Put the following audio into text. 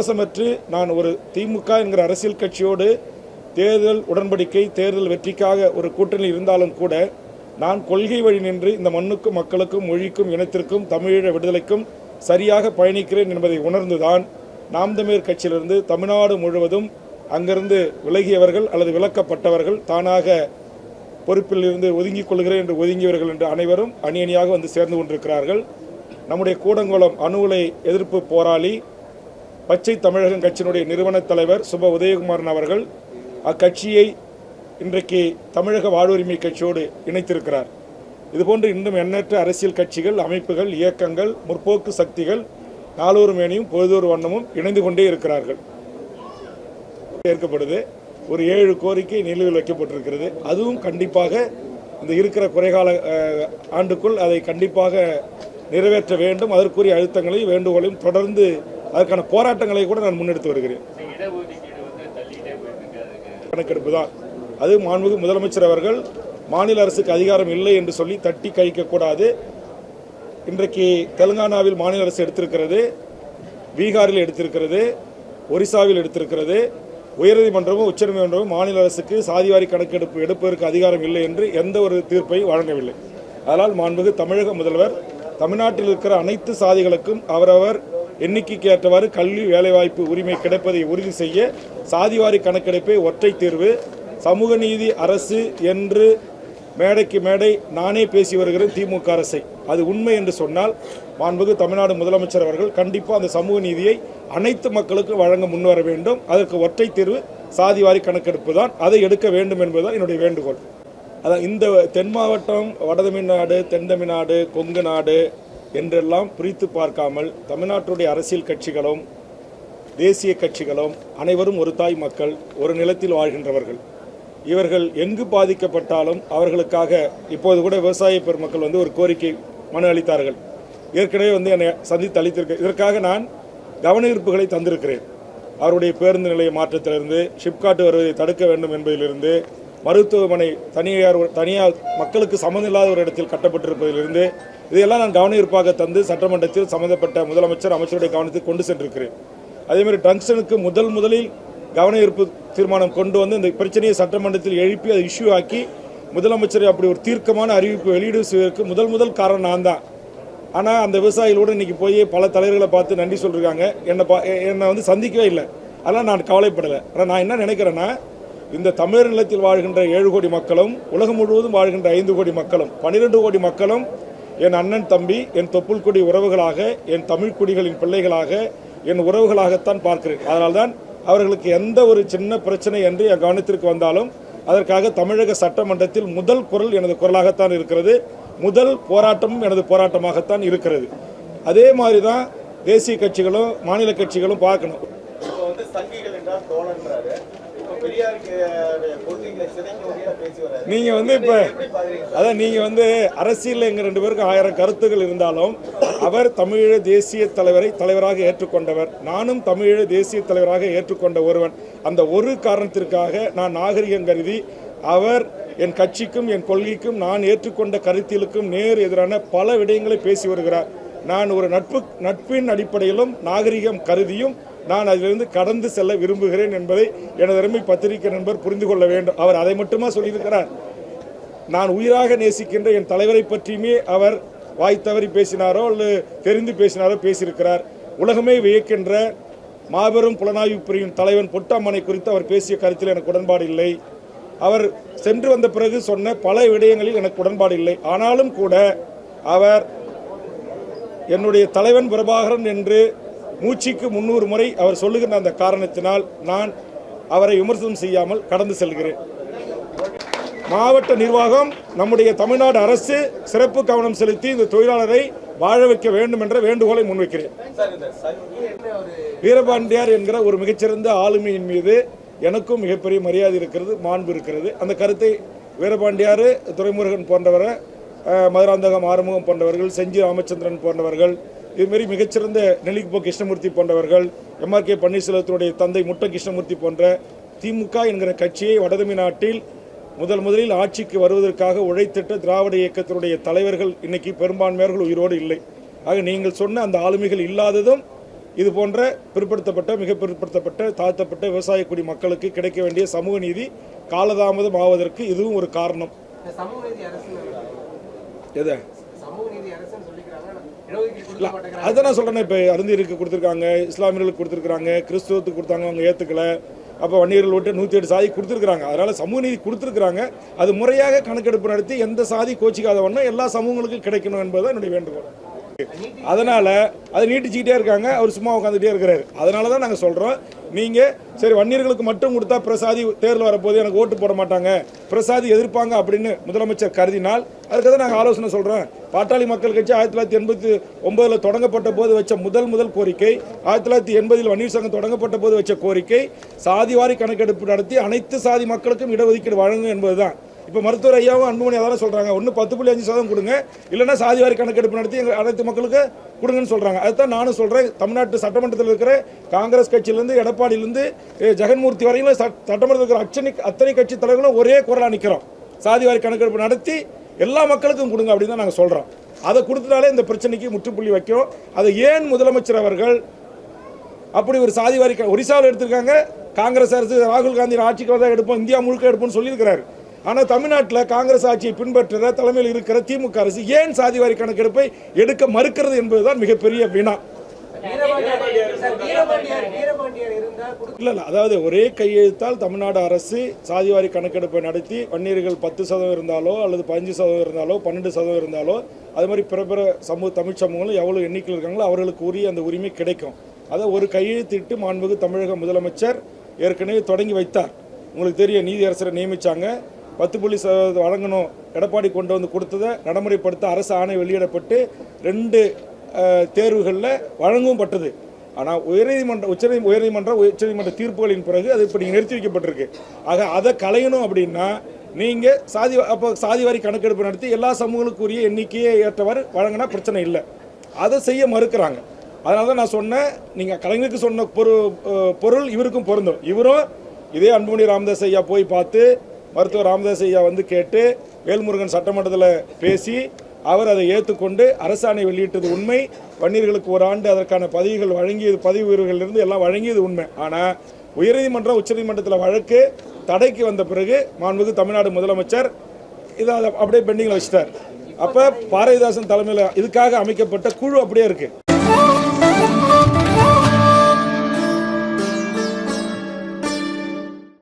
விசுவாசமற்று நான் ஒரு திமுக என்கிற அரசியல் கட்சியோடு தேர்தல் உடன்படிக்கை தேர்தல் வெற்றிக்காக ஒரு கூட்டணியில் இருந்தாலும் கூட நான் கொள்கை வழி நின்று இந்த மண்ணுக்கும் மக்களுக்கும் மொழிக்கும் இனத்திற்கும் தமிழீழ விடுதலைக்கும் சரியாக பயணிக்கிறேன் என்பதை உணர்ந்துதான் நாம் தமிழர் கட்சியிலிருந்து தமிழ்நாடு முழுவதும் அங்கிருந்து விலகியவர்கள் அல்லது விலக்கப்பட்டவர்கள் தானாக பொறுப்பில் இருந்து ஒதுங்கிக் கொள்கிறேன் என்று ஒதுங்கியவர்கள் என்று அனைவரும் அணி அணியாக வந்து சேர்ந்து கொண்டிருக்கிறார்கள். நம்முடைய கூடங்குளம் அணு உலை எதிர்ப்பு போராளி பச்சை தமிழகம் கட்சியினுடைய நிறுவன தலைவர் சுப உதயகுமாரன் அவர்கள் அக்கட்சியை இன்றைக்கு தமிழக வாழ்வுரிமை கட்சியோடு இணைத்திருக்கிறார். இதுபோன்று இன்னும் எண்ணற்ற அரசியல் கட்சிகள், அமைப்புகள், இயக்கங்கள், முற்போக்கு சக்திகள் நாளொரு மேனியும் பொழுதொரு வண்ணமும் இணைந்து கொண்டே இருக்கிறார்கள். ஏற்கப்படுது ஒரு 7 கோரிக்கை நிலுவையில் வைக்கப்பட்டிருக்கிறது. அதுவும் கண்டிப்பாக இந்த இருக்கிற குறைகால ஆண்டுக்குள் அதை கண்டிப்பாக நிறைவேற்ற வேண்டும். அதற்குரிய அழுத்தங்களையும் வேண்டுகோளையும் தொடர்ந்து அதற்கான போராட்டங்களை கூட நான் முன்னெடுத்து வருகிறேன். கணக்கெடுப்பு தான் அது. மாண்புமிகு முதலமைச்சர் அவர்கள் மாநில அரசுக்கு அதிகாரம் இல்லை என்று சொல்லி தட்டி கழிக்கக்கூடாது. இன்றைக்கு தெலுங்கானாவில் மாநில அரசு எடுத்திருக்கிறது, பீகாரில் எடுத்திருக்கிறது, ஒரிசாவில் எடுத்திருக்கிறது. உயர்நீதிமன்றமும் உச்சநீதிமன்றமும் மாநில அரசுக்கு சாதிவாரி கணக்கெடுப்பு எடுப்பதற்கு அதிகாரம் இல்லை என்று எந்த ஒரு தீர்ப்பையும் வழங்கவில்லை. அதனால் மாண்புமிகு தமிழக முதல்வர் தமிழ்நாட்டில் இருக்கிற அனைத்து சாதிகளுக்கும் அவரவர் எண்ணிக்கைக்கு ஏற்றவாறு கல்வி வேலைவாய்ப்பு உரிமை கிடைப்பதை உறுதி செய்ய சாதிவாரி கணக்கெடுப்பை ஒற்றை தீர்வு, சமூக நீதி அரசு என்று மேடைக்கு மேடை நானே பேசி வருகிறேன் திமுக அரசை. அது உண்மை என்று சொன்னால் மாண்புமிகு தமிழ்நாடு முதலமைச்சர் அவர்கள் கண்டிப்பாக அந்த சமூக நீதியை அனைத்து மக்களுக்கும் வழங்க முன்வர வேண்டும். அதற்கு ஒற்றை தீர்வு சாதிவாரி கணக்கெடுப்பு தான். அதை எடுக்க வேண்டும் என்பதுதான் என்னுடைய வேண்டுகோள். அதான் இந்த தென் மாவட்டம், வடதமிழ்நாடு, தென் தமிழ்நாடு, கொங்கு நாடு என்றெல்லாம் பிரித்து பார்க்காமல் தமிழ்நாட்டுடைய அரசியல் கட்சிகளும் தேசிய கட்சிகளும் அனைவரும் ஒரு தாய் மக்கள், ஒரு நிலத்தில் வாழ்கின்றவர்கள். இவர்கள் எங்கு பாதிக்கப்பட்டாலும் அவர்களுக்காக இப்போது கூட விவசாய பெருமக்கள் வந்து ஒரு கோரிக்கை மனு அளித்தார்கள். ஏற்கனவே வந்து என்னை சந்தித்து அளித்திருக்க. இதற்காக நான் கவன ஈர்ப்புகளை தந்திருக்கிறேன். அவருடைய பேருந்து நிலைய மாற்றத்திலிருந்து, ஷிப்காட் வருவதை தடுக்க வேண்டும் என்பதிலிருந்து, மருத்துவமனை தனியார் மக்களுக்கு சம்மந்தமில்லாத ஒரு இடத்தில் கட்டப்பட்டிருப்பதிலிருந்து இதையெல்லாம் நான் கவன ஈர்ப்பாக தந்து சட்டமன்றத்தில் சம்பந்தப்பட்ட முதலமைச்சர் அமைச்சருடைய கவனத்துக்கு கொண்டு சென்றிருக்கிறேன். அதேமாதிரி டங்ஸ்டனுக்கு முதலில் கவன ஈர்ப்பு தீர்மானம் கொண்டு வந்து இந்த பிரச்சனையை சட்டமன்றத்தில் எழுப்பி அதை இஷ்யூ ஆக்கி முதலமைச்சர் அப்படி ஒரு தீர்க்கமான அறிவிப்பு வெளியீடு செய்வதற்கு முதல் காரணம் நான் தான். ஆனால் அந்த விவசாயிகளோடு இன்றைக்கி போய் பல தலைவர்களை பார்த்து நன்றி சொல்லியிருக்காங்க. என்னை வந்து சந்திக்கவே இல்லை. அதெல்லாம் நான் கவலைப்படலை. ஆனால் நான் என்ன நினைக்கிறேன்னா, இந்த தமிழர் நிலத்தில் வாழ்கின்ற 7 கோடி மக்களும், உலகம் முழுவதும் வாழ்கின்ற 5 கோடி மக்களும், 12 கோடி மக்களும் என் அண்ணன் தம்பி, என் தொப்புள் கொடி உறவுகளாக, என் தமிழ் குடிகளின் பிள்ளைகளாக, என் உறவுகளாகத்தான் பார்க்கிறேன். அதனால்தான் அவர்களுக்கு எந்த ஒரு சின்ன பிரச்சனை என்று என் கவனத்திற்கு வந்தாலும் அதற்காக தமிழக சட்டமன்றத்தில் முதல் குரல் எனது குரலாகத்தான் இருக்கிறது. முதல் போராட்டமும் எனது போராட்டமாகத்தான் இருக்கிறது. அதே மாதிரி தான் தேசிய கட்சிகளும் மாநில கட்சிகளும் பார்க்கணும். நீங்க வந்து இப்ப அதான் நீங்க வந்து அரசியல் எங்க 2 பேருக்கும் 1000 கருத்துக்கள் இருந்தாலும் அவர் தமிழீழ தேசிய தலைவராக ஏற்றுக்கொண்டவர். நானும் தமிழீழ தேசிய தலைவராக ஏற்றுக்கொண்ட ஒருவன். அந்த ஒரு காரணத்திற்காக நான் நாகரிகம் கருதி அவர் என் கட்சிக்கும் என் கொள்கைக்கும் நான் ஏற்றுக்கொண்ட கருத்திலுக்கும் நேர் எதிரான பல விடயங்களை பேசி வருகிறார். நான் ஒரு நட்பின் அடிப்படையிலும் நாகரிகம் கருதியும் நான் அதிலிருந்து கடந்து செல்ல விரும்புகிறேன் என்பதை எனது அருமை பத்திரிகை நண்பர் புரிந்து கொள்ள வேண்டும். அவர் அதை மட்டுமா சொல்லியிருக்கிறார். நான் உயிராக நேசிக்கின்ற என் தலைவரை பற்றியுமே அவர் வாய் தவறி பேசினாரோ அல்லது தெரிந்து பேசினாரோ பேசியிருக்கிறார். உலகமே வியக்கின்ற மாபெரும் புலனாய்வு பிரிவின் தலைவன் பொட்டாமனை குறித்து அவர் பேசிய கருத்தில் எனக்கு உடன்பாடு இல்லை. அவர் சென்று வந்த பிறகு சொன்ன பல விடயங்களில் எனக்கு உடன்பாடு இல்லை. ஆனாலும் கூட அவர் என்னுடைய தலைவன் பிரபாகரன் என்று மூச்சுக்கு 300 முறை அவர் சொல்லுகின்ற அந்த காரணத்தினால் நான் அவரை விமர்சனம் செய்யாமல் கடந்து செல்கிறேன். மாவட்ட நிர்வாகம், நம்முடைய தமிழ்நாடு அரசு சிறப்பு கவனம் செலுத்தி இந்த தொழிலாளரை வாழ வைக்க வேண்டும் என்ற வேண்டுகோளை முன்வைக்கிறேன். வீரபாண்டியார் என்கிற ஒரு மிகச்சிறந்த ஆளுமையின் மீது எனக்கும் மிகப்பெரிய மரியாதை இருக்கிறது, மாண்பு இருக்கிறது. அந்த கருத்தை வீரபாண்டியார், துரைமுருகன் போன்றவரை, மதுராந்தகம் ஆறுமுகம் போன்றவர்கள், செஞ்சி ராமச்சந்திரன் போன்றவர்கள், இதுமாரி மிகச்சிறந்த நெல்லிக்குப்போ கிருஷ்ணமூர்த்தி போன்றவர்கள், MRK பன்னீர்செல்வத்தினுடைய தந்தை முட்ட கிருஷ்ணமூர்த்தி போன்ற திமுக என்கிற கட்சியை வடதமிழ்நாட்டில் முதலில் ஆட்சிக்கு வருவதற்காக உழைத்திட்ட திராவிட இயக்கத்தினுடைய தலைவர்கள் இன்னைக்கு பெரும்பான்மையர்கள் உயிரோடு இல்லை. ஆக நீங்கள் சொன்ன அந்த ஆளுமைகள் இல்லாததும் இது போன்ற பிற்படுத்தப்பட்ட மிக பிற்படுத்தப்பட்ட தாழ்த்தப்பட்ட விவசாய குடி மக்களுக்கு கிடைக்க வேண்டிய சமூக நீதி காலதாமதம் ஆவதற்கு இதுவும் ஒரு காரணம். எதை அதை நான் சொல்றேன். இப்போ அருந்தியருக்கு கொடுத்துருக்காங்க, இஸ்லாமியர்களுக்கு கொடுத்துருக்காங்க, கிறிஸ்துவத்துக்கு கொடுத்தாங்க, அவங்க ஏற்றுக்கல. அப்போ வன்னியர்கள் விட்டு 108 சாதி கொடுத்துருக்காங்க. அதனால சமூக நீதி கொடுத்துருக்காங்க. அது முறையாக கணக்கெடுப்பு நடத்தி எந்த சாதி கோச்சிக்காத வண்ணம் எல்லா சமூகங்களுக்கும் கிடைக்கணும் என்பது என்னுடைய வேண்டுகோள். அதனால அதை நீட்டிச்சுக்கிட்டே இருக்காங்க. அவர் சும்மா உட்காந்துட்டே இருக்கிறாரு. அதனால தான் நாங்கள் சொல்கிறோம், நீங்கள் சரி வன்னியர்களுக்கு மட்டும் கொடுத்தா பிரசாதி தேர்தல் வரப்போது எனக்கு ஓட்டு போட மாட்டாங்க, பிரசாதி எதிர்ப்பாங்க அப்படின்னு முதலமைச்சர் கருதினால் அதுக்கு தான் நாங்கள் ஆலோசனை சொல்கிறோம். பாட்டாளி மக்கள் கட்சி 1989 தொடங்கப்பட்ட போது வச்ச முதல் கோரிக்கை, 1980 வன்னியர் சங்கம் தொடங்கப்பட்ட போது வச்ச கோரிக்கை சாதிவாரி கணக்கெடுப்பு நடத்தி அனைத்து சாதி மக்களுக்கும் இடஒதுக்கீடு வழங்கும் என்பதுதான். இப்போ மருத்துவர் ஐயாவும் அன்புமணி அதான் சொல்கிறாங்க, ஒன்று 10.5% கொடுங்க, இல்லைன்னா சாதிவாரி கணக்கெடுப்பு நடத்தி எங்கள் அனைத்து மக்களுக்கு கொடுங்கன்னு சொல்கிறாங்க. அதுதான் நானும் சொல்கிறேன். தமிழ்நாட்டு சட்டமன்றத்தில் இருக்கிற காங்கிரஸ் கட்சியிலேருந்து எடப்பாடியிலேருந்து ஜெகன்மூர்த்தி வரையிலும் சட்டமன்றத்தில் இருக்கிற அத்தனை கட்சி தலைவர்களும் ஒரே குரலாக நிற்கிறோம். சாதிவாரி கணக்கெடுப்பு நடத்தி எல்லா மக்களுக்கும் கொடுங்க அப்படின்னு தான் நாங்கள் சொல்கிறோம். அதை கொடுத்துட்டாலே இந்த பிரச்சனைக்கு முற்றுப்புள்ளி வைக்கும். அதை ஏன் முதலமைச்சர் அவர்கள் அப்படி ஒரு சாதிவாரி ஒரிசாவில் எடுத்திருக்காங்க. காங்கிரஸ் அரசு ராகுல் காந்தி ஆட்சிக்கு வந்தால் எடுப்போம், இந்தியா முழுக்க எடுப்போம்னு சொல்லியிருக்கிறாரு. ஆனால் தமிழ்நாட்டில் காங்கிரஸ் ஆட்சியை பின்பற்றுற தலைமையில் இருக்கிற திமுக அரசு ஏன் சாதிவாரி கணக்கெடுப்பை எடுக்க மறுக்கிறது என்பதுதான் மிகப்பெரிய வினா. இல்லை, அதாவது ஒரே கையெழுத்தால் தமிழ்நாடு அரசு சாதிவாரி கணக்கெடுப்பை நடத்தி வன்னியர்கள் 10% இருந்தாலோ அல்லது 15% இருந்தாலோ 12% இருந்தாலோ அது மாதிரி பிற தமிழ் சமூகங்களும் எவ்வளோ எண்ணிக்கையில் இருக்காங்களோ அவர்களுக்கு உரிய அந்த உரிமை கிடைக்கும். அதை ஒரு கையெழுத்திட்டு மாண்புமிகு தமிழக முதலமைச்சர் ஏற்கனவே தொடங்கி வைத்தார். உங்களுக்கு தெரியும், நீதியரசரை நியமித்தாங்க. 10% வழங்கணும் எடப்பாடி கொண்டு வந்து கொடுத்ததை நடைமுறைப்படுத்த அரசு ஆணை வெளியிடப்பட்டு 2 தேர்வுகளில் வழங்கவும் பட்டது. ஆனால் உயர்நீதிமன்ற தீர்ப்புகளின் பிறகு அது இப்படி நிறுத்தி வைக்கப்பட்டிருக்கு. ஆக அதை களையணும் அப்படின்னா நீங்கள் சாதிவாரி கணக்கெடுப்பு நடத்தி எல்லா சமூகங்களுக்குரிய எண்ணிக்கையை ஏற்றவாறு வழங்கினா பிரச்சனை இல்லை. அதை செய்ய மறுக்கிறாங்க. அதனால தான் நான் சொன்னேன், நீங்கள் கலைஞருக்கு சொன்ன பொருள் இவருக்கும் பொருந்தும். இவரும் இதே அன்புமணி ராமதாஸ் ஐயா போய் பார்த்து, மருத்துவர் ராமதாஸ் ஐயா வந்து கேட்டு, வேல்முருகன் சட்டமன்றத்தில் பேசி அவர் அதை ஏற்றுக்கொண்டு அரசாணை வெளியிட்டது உண்மை. வன்னியர்களுக்கு ஒரு ஆண்டு அதற்கான பதவிகள் வழங்கியது, பதவி உயர்வுகளிலிருந்து எல்லாம் வழங்கியது உண்மை. ஆனால் உயர்நீதிமன்றம் உச்சநீதிமன்றத்தில் வழக்கு தடைக்கு வந்த பிறகு மாண்புமிகு தமிழ்நாடு முதலமைச்சர் இதை அப்படியே பெண்டிங்கில் வச்சுட்டார். அப்போ பாரதிதாசன் தலைமையில் இதுக்காக அமைக்கப்பட்ட குழு அப்படியே இருக்குது.